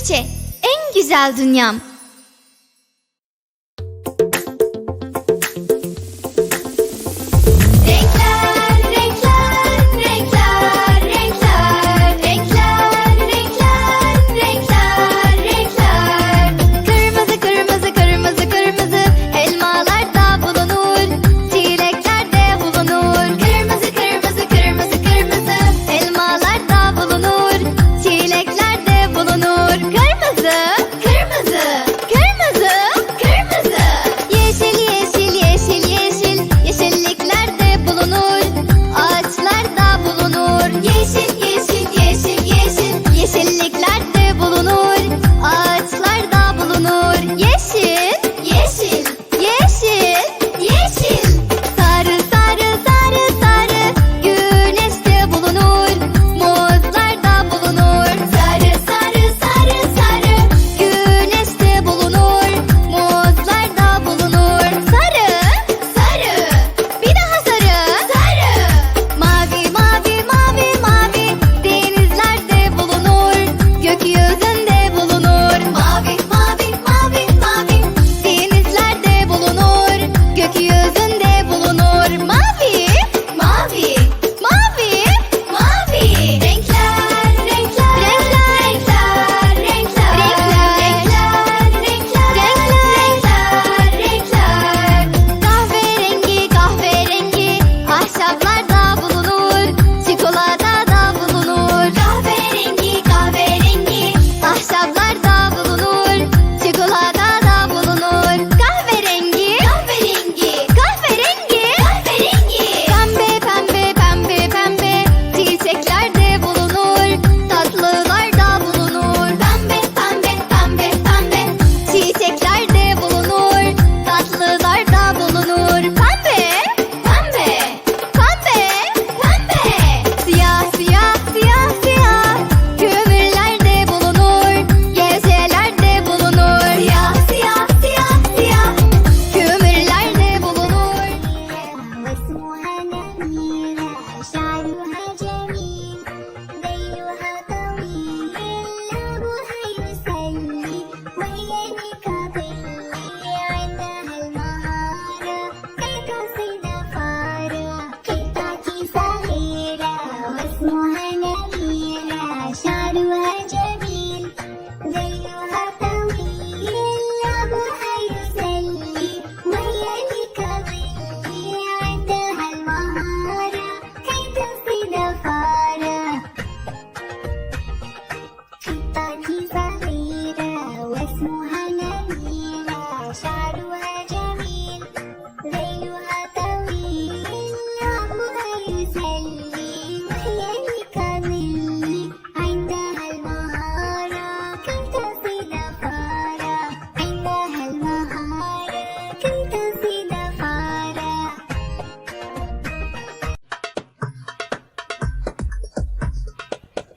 Türkçe, en güzel dünyam.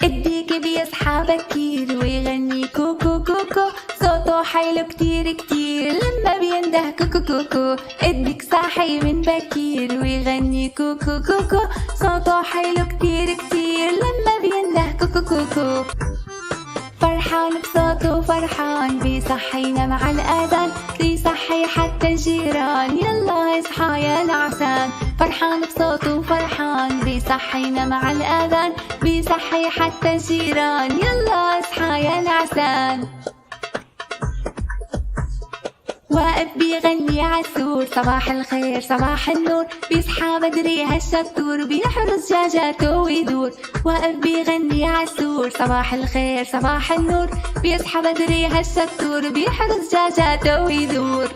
الديك بيصحى بكير ويغني كوكو كوكو، صوته حلو كتير كتير لما بينده كوكو كوكو. الديك صاحي من بكير ويغني كوكو كوكو، صوته حلو كتير كتير لما بينده كوكو كوكو. فرحان بصوته فرحان بيصحينا مع الأذان، بيصحي حتى الجيران يلا اصحى يا نعسان. فرحان بصوته فرحان بيصحينا مع الأذان، بيصحي حتى الجيران يلا اصحى يا نعسان. واقف بيغني عالسور صباح الخير صباح النور، بيصحى بدري هالشطور بيحرس دجاجاته ويدور. واقف بيغني عالسور صباح الخير صباح النور، بيصحى بدري هالشطور بيحرس دجاجاته ويدور.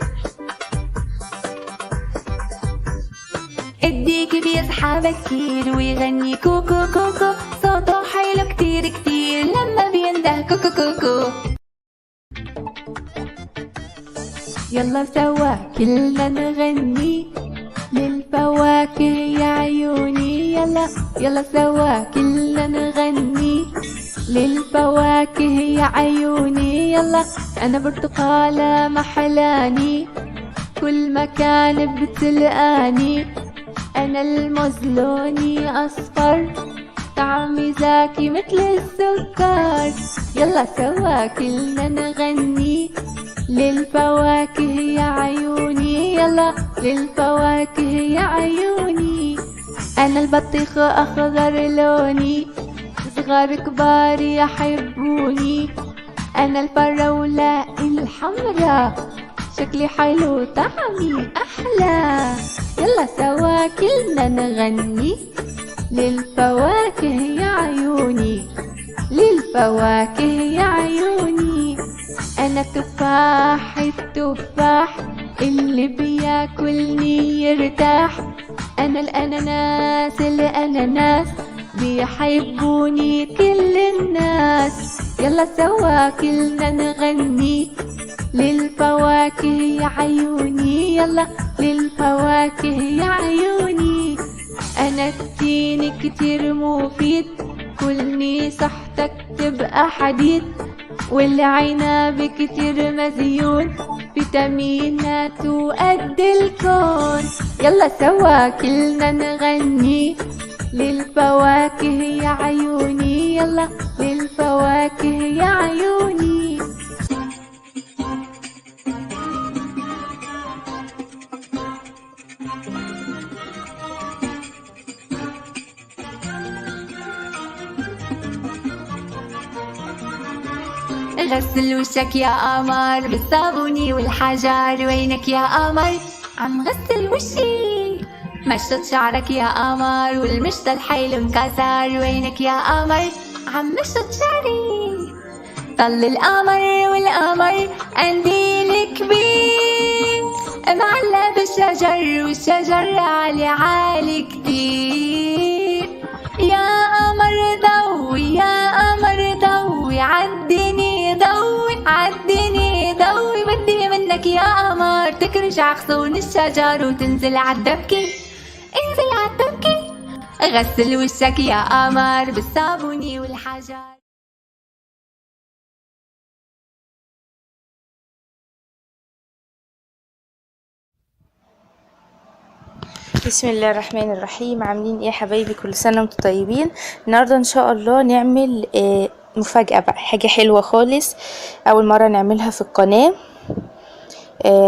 الديك بيصحى بكير ويغني كوكو كوكو، صوته حلو كتير كتير لما بينده كوكو كوكو. يلا سوا كلنا نغني للفواكه يا عيوني، يلا يلا سوا كلنا نغني للفواكه يا عيوني. يلا أنا برتقالة محلاني كل مكان بتلقاني، أنا الموز لوني أصفر طعمي زاكي مثل السكر. يلا سوا كلنا نغني للفواكه يا عيوني، يلا للفواكه يا عيوني. أنا البطيخ أخضر لوني، صغار كبار يحبوني. أنا الفراولة الحمرا، شكلي حلو طعمي أحلى. يلا سوا كلنا نغني للفواكه يا عيوني، للفواكه يا عيوني. أنا تفاح التفاح اللي بياكلني يرتاح. أنا الأناناس الأناناس بيحبوني كل الناس. يلا سوا كلنا نغني للفواكه يا عيوني، يلا للفواكه يا عيوني. أنا التين كتير مفيد، كلني صحتك تبقى حديد. والعنب كتير مزيون، فيتامينات وقد الكون. يلا سوا كلنا نغني للفواكه يا عيوني، يلا للفواكه يا عيوني. غسل وشك يا قمر بالصابوني والحجر. وينك يا قمر؟ عم غسل وشي. مشط شعرك يا قمر والمشط الحيل مكسر. وينك يا قمر؟ عم مشط شعري. طل القمر والقمر قنديل كبير، معلق بالشجر والشجر عالي عالي كتير. يا قمر ضوي يا قمر ضوي، عالدنيا ضوي عالدنيا ضوي. بدي منك يا قمر تكرش عغصون الشجر وتنزل عالدبكة، انزل عالدبكة. غسل وشك يا قمر بالصابوني والحجر. بسم الله الرحمن الرحيم. عاملين ايه يا حبايبي؟ كل سنة وانتم طيبين. النهاردة ان شاء الله نعمل مفاجأة بقى، حاجة حلوة خالص اول مرة نعملها في القناة.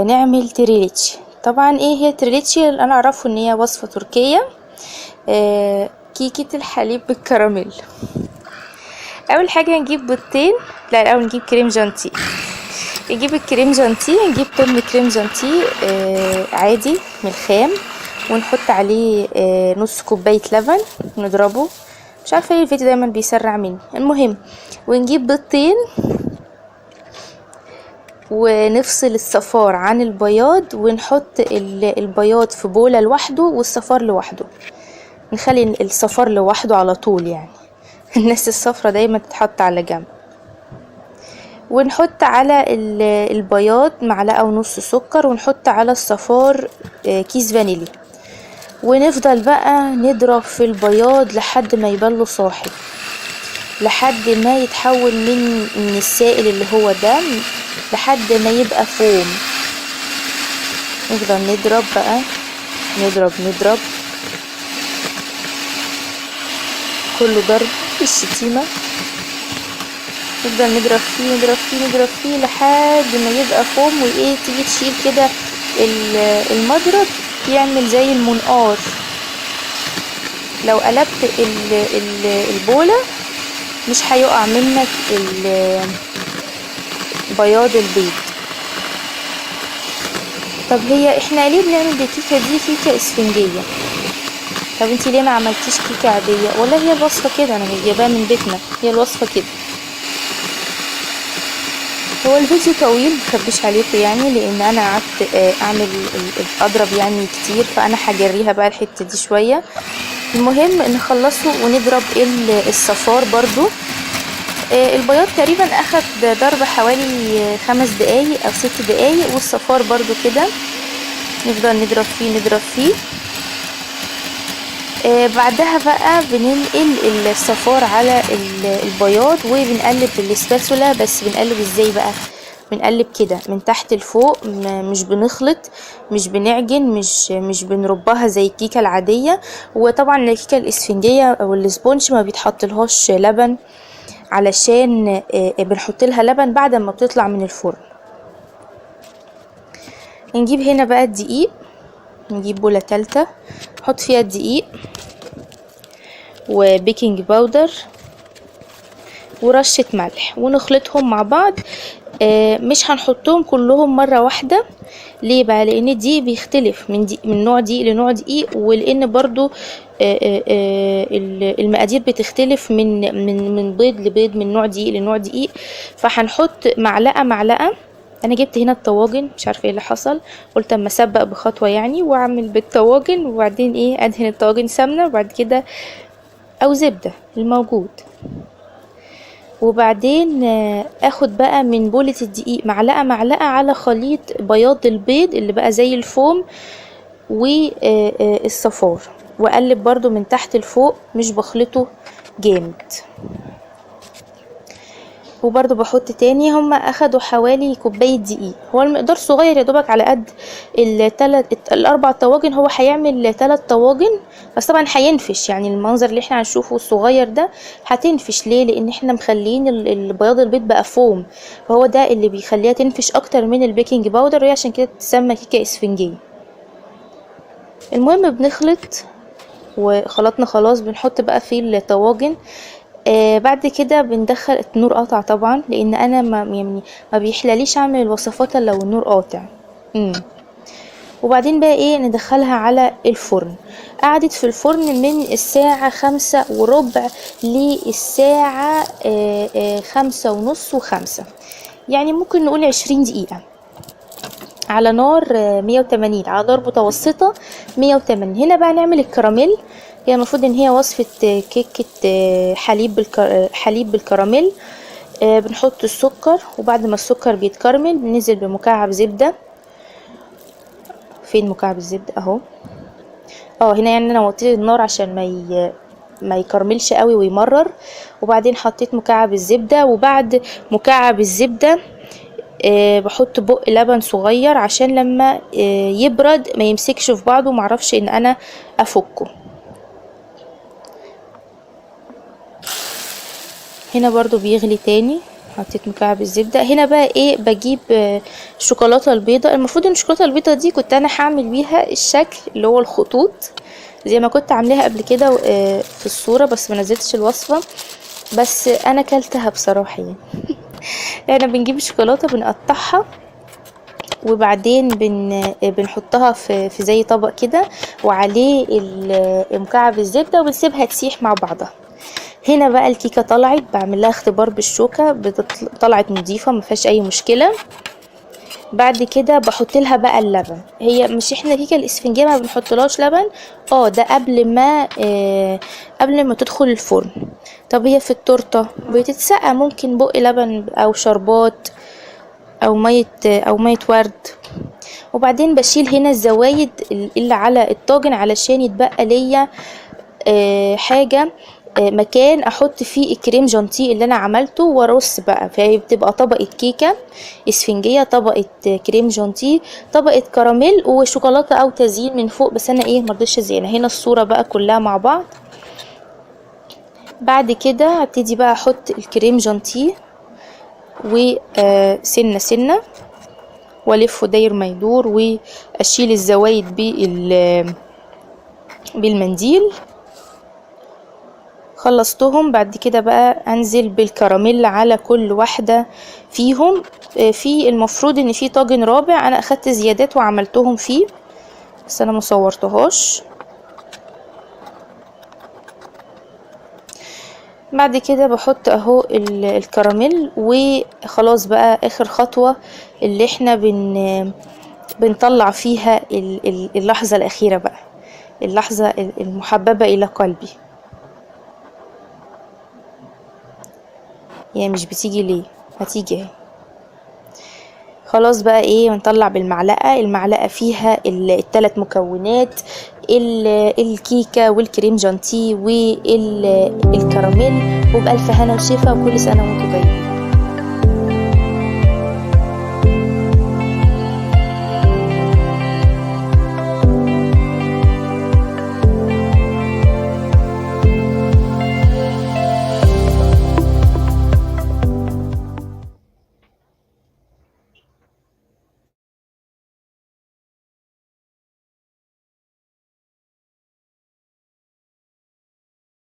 نعمل تريليتشي. طبعا ايه هي تريليتشي؟ انا اعرفه ان هي وصفة تركية، كيكة الحليب بالكراميل. اول حاجة نجيب بيضتين، لا الاول نجيب كريم جانتيه. نجيب الكريم جانتيه، نجيب طن كريم جانتيه عادي من الخام، ونحط عليه نص كوباية لبن ونضربه. مش عارفة ليه الفيديو دايما بيسرع مني. المهم، ونجيب بيضتين ونفصل الصفار عن البياض، ونحط البياض في بولة لوحده والصفار لوحده. نخلي الصفار لوحده على طول، يعني الناس الصفرة دايما تتحط على جنب. ونحط على البياض معلقة ونص سكر، ونحط على الصفار كيس فانيليا. ونفضل بقى نضرب في البياض لحد ما يبله صاحي، لحد ما يتحول من السائل اللي هو دم لحد ما يبقى فوم. نفضل نضرب بقى، نضرب كله ضرب الشتيمة. نفضل نضرب فيه لحد ما يبقى فوم. وايه، تيجي تشيل كده المضرب يعمل زي المنقار. لو قلبت البولة مش هيقع منك بياض البيض. طب هي احنا ليه بنعمل الكيكة دي كيكة اسفنجية؟ طب انتي ليه ما عملتيش كيكة عادية؟ والله هي الوصفة كده، انا جايباها من بيتنا، هي الوصفة كده. هو الفيديو طويل مخبيش عليكم يعني، لان انا قعدت اعمل اضرب يعني كتير، فانا هجريها بقى الحته دي شويه. المهم نخلصه ونضرب الصفار برضو. البياض تقريبا اخد ضرب حوالي 5 دقايق او 6 دقايق، والصفار برضو كده. نفضل نضرب فيه. بعدها بقى بننقل الصفار على البياض، وبنقلب بالسباتولا. بس بنقلب ازاي بقى؟ بنقلب كده من تحت لفوق، مش بنخلط، مش بنعجن، مش بنربها زي الكيكه العاديه. وطبعا الكيكه الاسفنجيه او الاسبونج ما بيتحطلهاش لبن، علشان بنحط لها لبن بعد ما بتطلع من الفرن. نجيب هنا بقى الدقيق، نجيب بولة تالتة نحط فيها الدقيق وبيكنج باودر ورشة ملح ونخلطهم مع بعض. مش هنحطهم كلهم مرة واحدة. ليه بقى؟ لان الدقيق بيختلف من نوع دقيق لنوع دقيق، ولان برضو المقادير بتختلف من بيض لبيض، من نوع دقيق لنوع دقيق. فهنحط معلقة. انا جبت هنا الطواجن، مش عارفه ايه اللي حصل، قلت اما اسبق بخطوه يعني واعمل بالطواجن، وبعدين ايه ادهن الطواجن سمنه وبعد كده او زبده الموجود. وبعدين اخد بقى من بولة الدقيق معلقة على خليط بياض البيض اللي بقى زي الفوم والصفار، واقلب برضو من تحت لفوق، مش بخلطه جامد. وبرضو بحط تاني، هما اخدوا حوالي كوباية دقيق، هو المقدار صغير يا دوبك على قد الاربع طواجن، هو هيعمل 3 طواجن بس طبعا هينفش، يعني المنظر اللي احنا هنشوفه الصغير ده هتنفش. ليه؟ لان احنا مخلين البياض البيض بقى فوم، فهو ده اللي بيخليها تنفش اكتر من البيكنج باودر، وهي عشان كده تسمى كيكة اسفنجية. المهم بنخلط وخلطنا خلاص، بنحط بقى في الطواجن. بعد كده بندخل النور قاطع طبعا، لان انا ما بيحلاليش اعمل الوصفات الا لو النور قاطع. وبعدين بقى ايه، ندخلها على الفرن. قعدت في الفرن من الساعة 5:15 للساعة 5:30 و5، يعني ممكن نقول 20 دقيقة على نار 180، على نار متوسطة 180. هنا بقى نعمل الكراميل. هي المفروض ان هي وصفة كيكة حليب بالكراميل. بنحط السكر، وبعد ما السكر بيتكرمل بننزل بمكعب زبدة. فين مكعب الزبدة؟ اهو. هنا يعني انا وطيت النار عشان ما يكرملش قوي ويمرر. وبعدين حطيت مكعب الزبدة، وبعد مكعب الزبدة بحط بق لبن صغير عشان لما يبرد ما يمسكش في بعضه، معرفش ان انا افكه. هنا برضو بيغلي تاني، حطيت مكعب الزبدة. هنا بقى ايه، بجيب الشوكولاتة البيضاء. المفروض ان الشوكولاتة البيضاء دي كنت انا هعمل بيها الشكل اللي هو الخطوط زي ما كنت عاملاها قبل كده في الصورة، بس ما نزلتش الوصفة، بس انا كلتها بصراحة يعني. احنا بنجيب الشوكولاتة بنقطعها، وبعدين بنحطها في زي طبق كده، وعليه مكعب الزبدة، وبنسيبها تسيح مع بعضها. هنا بقى الكيكة طلعت، بعمل لها اختبار بالشوكة، طلعت نظيفة ما فيهاش اي مشكلة. بعد كده بحط لها بقى اللبن. هي مش احنا الكيكة الاسفنجية ما بنحطلهاش لبن، ده قبل ما تدخل الفرن. طب هي في التورته بتتسقى، ممكن بق لبن او شربات او مية ورد. وبعدين بشيل هنا الزوايد اللي على الطاجن علشان يتبقى ليا حاجة مكان احط فيه الكريم جانتيه اللي انا عملته، وارص بقى، فهي بتبقى طبقة كيكة اسفنجية، طبقة كريم جانتيه، طبقة كراميل وشوكولاتة او تزيين من فوق، بس انا مرضيش ازينها. هنا الصورة بقى كلها مع بعض. بعد كده هبتدي بقى احط الكريم جانتيه وسنة سنة، والفه داير ما يدور، واشيل الزوايد بالمنديل. خلصتهم. بعد كده بقى انزل بالكراميل على كل واحدة فيهم. في المفروض ان في طاجن رابع انا اخدت زيادات وعملتهم فيه، بس انا مصورتهاش. بعد كده بحط اهو الكراميل، وخلاص بقى اخر خطوة اللي احنا بنطلع فيها اللحظة الاخيرة بقى، اللحظة المحببة الى قلبي. يعني مش بتيجي ليه؟ هتيجي اهي. خلاص بقى ونطلع بالمعلقة. المعلقة فيها ال3 مكونات، الكيكة والكريم جانتيه والكراميل، وبألف هنا وشفا، وكل سنة وانتم طيبين.